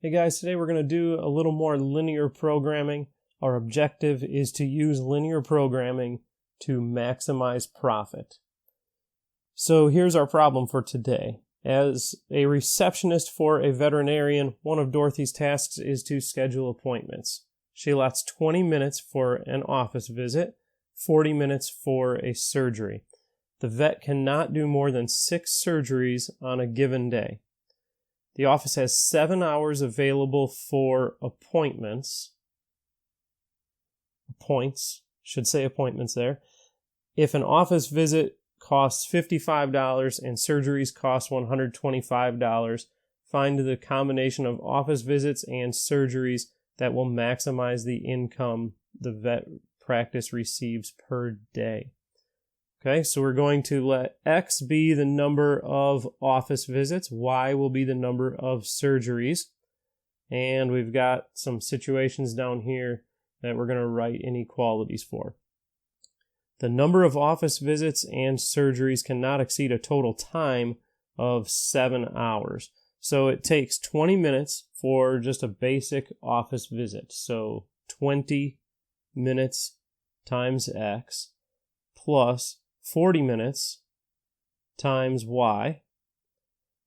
Hey guys, today we're going to do a little more linear programming. Our objective is to use linear programming to maximize profit. So here's our problem for today. As a receptionist for a veterinarian, one of Dorothy's tasks is to schedule appointments. She allots 20 minutes for an office visit, 40 minutes for a surgery. The vet cannot do more than 6 surgeries on a given day. The office has 7 hours available for appointments. Should say appointments there. If an office visit costs $55 and surgeries cost $125, find the combination of office visits and surgeries that will maximize the income the vet practice receives per day. Okay, so we're going to let X be the number of office visits, Y will be the number of surgeries, and we've got some situations down here that we're going to write inequalities for. The number of office visits and surgeries cannot exceed a total time of 7 hours. So it takes 20 minutes for just a basic office visit. So 20 minutes times X plus 40 minutes times Y,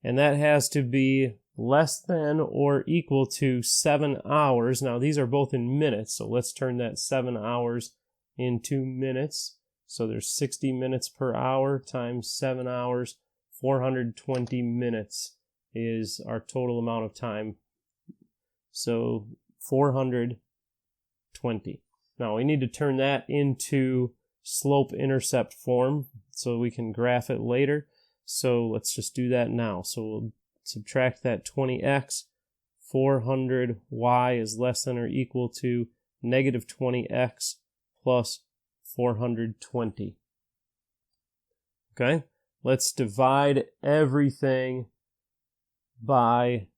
and that has to be less than or equal to 7 hours. Now these are both in minutes, so let's turn that 7 hours into minutes. So there's 60 minutes per hour times 7 hours, 420 minutes is our total amount of time. So 420. Now we need to turn that into slope-intercept form so we can graph it later. So let's just do that now. So we'll subtract that 20x. 400y is less than or equal to negative 20x plus 420. Okay, let's divide everything by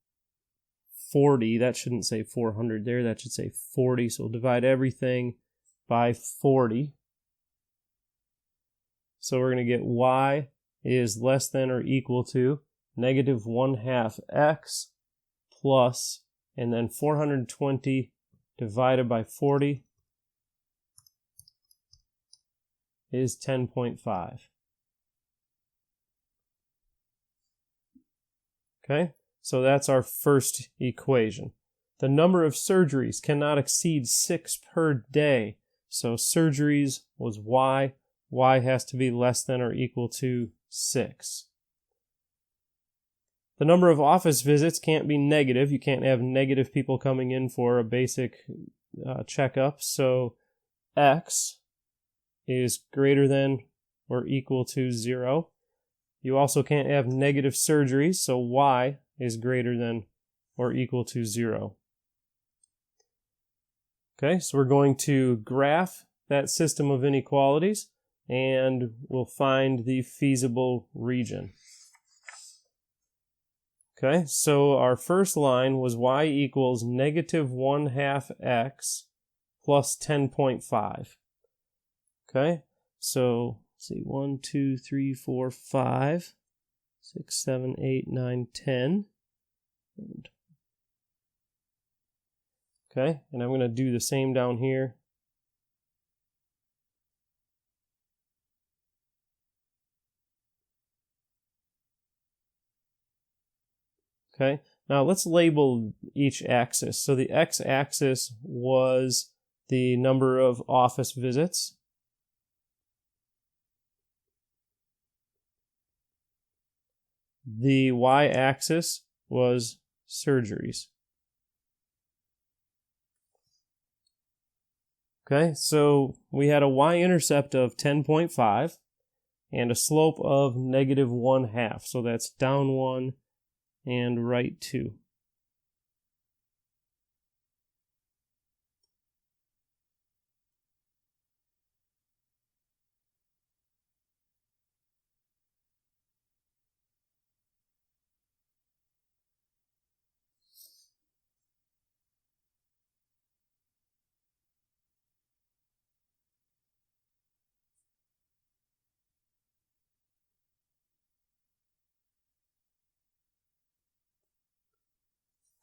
40. That shouldn't say 400 there. That should say 40. So we'll divide everything by 40. So we're going to get y is less than or equal to negative 1/2 x plus, and then 420 divided by 40 is 10.5. Okay, so that's our first equation. The number of surgeries cannot exceed 6 per day. So surgeries was y. Y has to be less than or equal to 6. The number of office visits can't be negative. You can't have negative people coming in for a basic checkup. So X is greater than or equal to 0. You also can't have negative surgeries. So Y is greater than or equal to 0. Okay, so we're going to graph that system of inequalities, and we'll find the feasible region. Okay, so our first line was y equals negative 1/2 x plus 10.5. Okay, so let's see, 1, 2, 3, 4, 5, 6, 7, 8, 9, 10. Okay, and I'm going to do the same down here. Okay, now let's label each axis. So the x-axis was the number of office visits. The y-axis was surgeries. Okay, so we had a y-intercept of 10.5 and a slope of negative 1/2. So that's down 1 and right 2.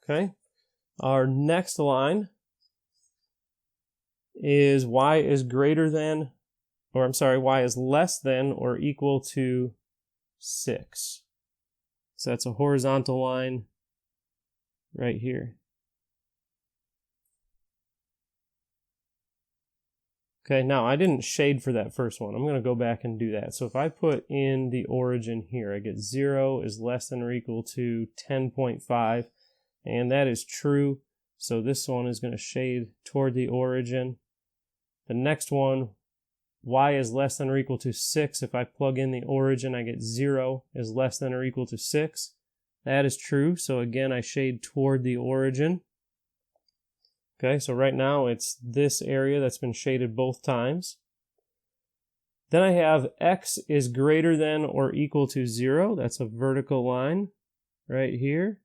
Okay, Our next line is y is greater than, or I'm sorry, y is less than or equal to 6. So that's a horizontal line right here. Okay, now I didn't shade for that first one. I'm going to go back and do that. So if I put in the origin here, I get 0 is less than or equal to 10.5, and that is true. So this one is going to shade toward the origin. The next one, y is less than or equal to 6. If I plug in the origin, I get 0 is less than or equal to 6. That is true. So again, I shade toward the origin. Okay, so right now it's this area that's been shaded both times. Then I have x is greater than or equal to 0. That's a vertical line right here.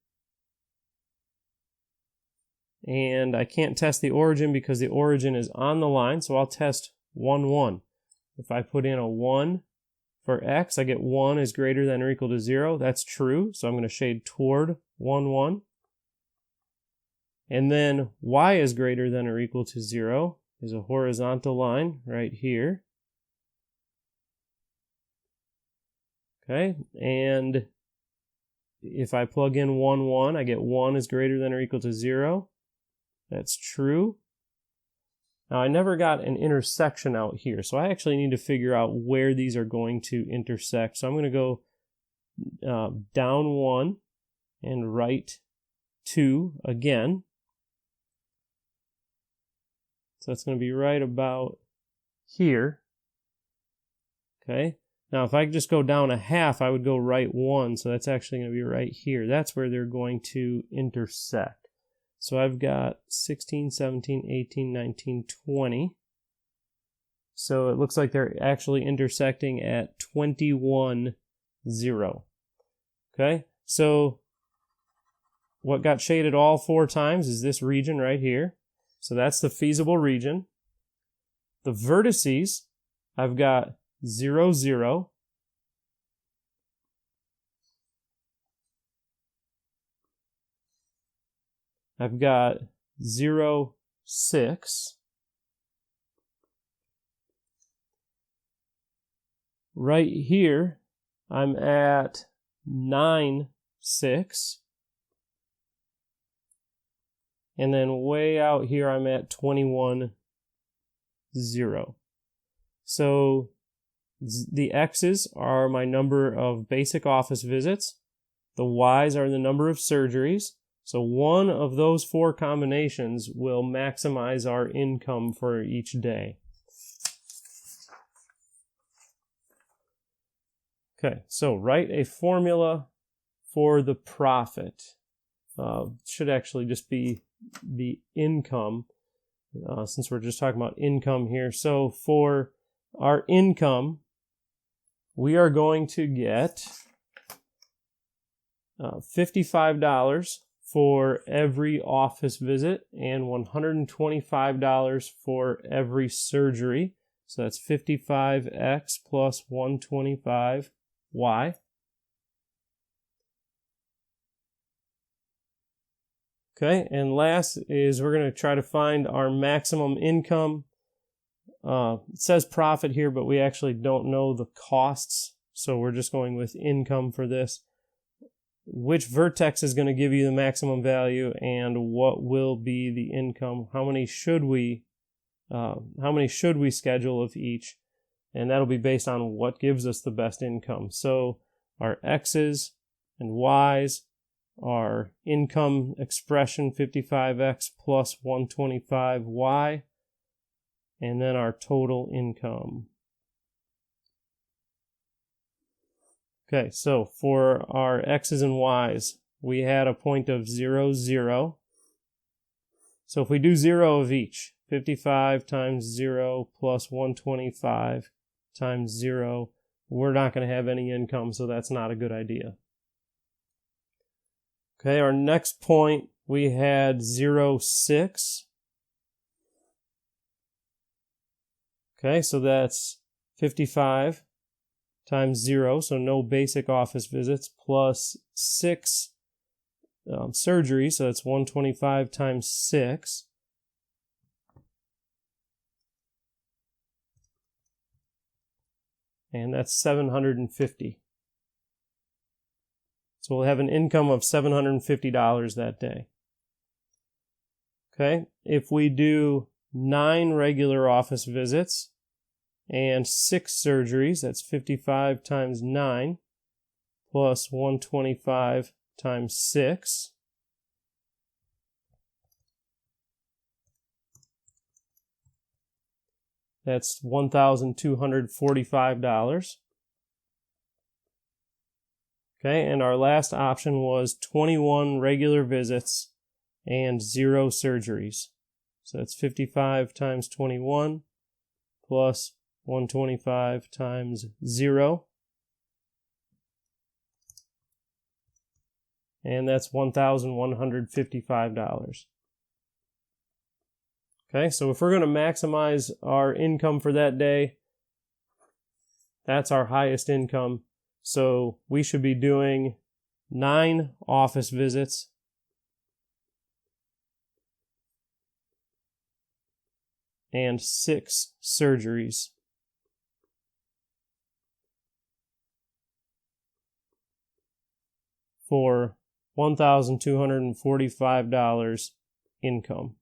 And I can't test the origin because the origin is on the line, so I'll test 1, 1. If I put in a 1 for x, I get 1 is greater than or equal to 0. That's true, so I'm going to shade toward 1, 1. And then y is greater than or equal to 0 is a horizontal line right here. Okay, and if I plug in 1, 1, I get 1 is greater than or equal to 0. That's true. Now I never got an intersection out here, so I actually need to figure out where these are going to intersect. So I'm going to go down 1 and right 2 again. So that's going to be right about here. Okay. Now if I just go down a half, I would go right 1. So that's actually going to be right here. That's where they're going to intersect. So I've got 16, 17, 18, 19, 20. So it looks like they're actually intersecting at 21, 0. Okay. So what got shaded all 4 times is this region right here. So that's the feasible region. The vertices, I've got 0, 0. I've got 0, 6. Right here, I'm at 9, 6. And then way out here, I'm at 21, 0. So the X's are my number of basic office visits. The Y's are the number of surgeries. So one of those 4 combinations will maximize our income for each day. Okay, so write a formula for the profit. Should actually just be the income, since we're just talking about income here. So for our income, we are going to get $55 for every office visit and $125 for every surgery. So that's 55x plus 125y. Okay, and last is we're going to try to find our maximum income. It says profit here, but we actually don't know the costs, so we're just going with income for this. Which vertex is going to give you the maximum value, and what will be the income? How many should we schedule of each? And that'll be based on what gives us the best income. So our x's and y's, our income expression 55x plus 125y, and then our total income. Okay, so for our x's and y's, we had a point of 0, 0. So if we do 0 of each, 55 times 0 plus 125 times 0, we're not going to have any income, so that's not a good idea. Okay, our next point, we had 0, 6. Okay, so that's 55 times 0, so no basic office visits, plus 6 surgery, so that's 125 times 6. And that's 750. So we'll have an income of $750 that day. Okay, if we do 9 regular office visits and 6 surgeries, that's 55 times 9 plus 125 times 6. That's $1,245. Okay, and our last option was 21 regular visits and 0 surgeries. So that's 55 times 21 plus 125 times 0. And that's $1,155. Okay, so if we're going to maximize our income for that day, that's our highest income. So we should be doing 9 office visits and 6 surgeries for $1,245 income.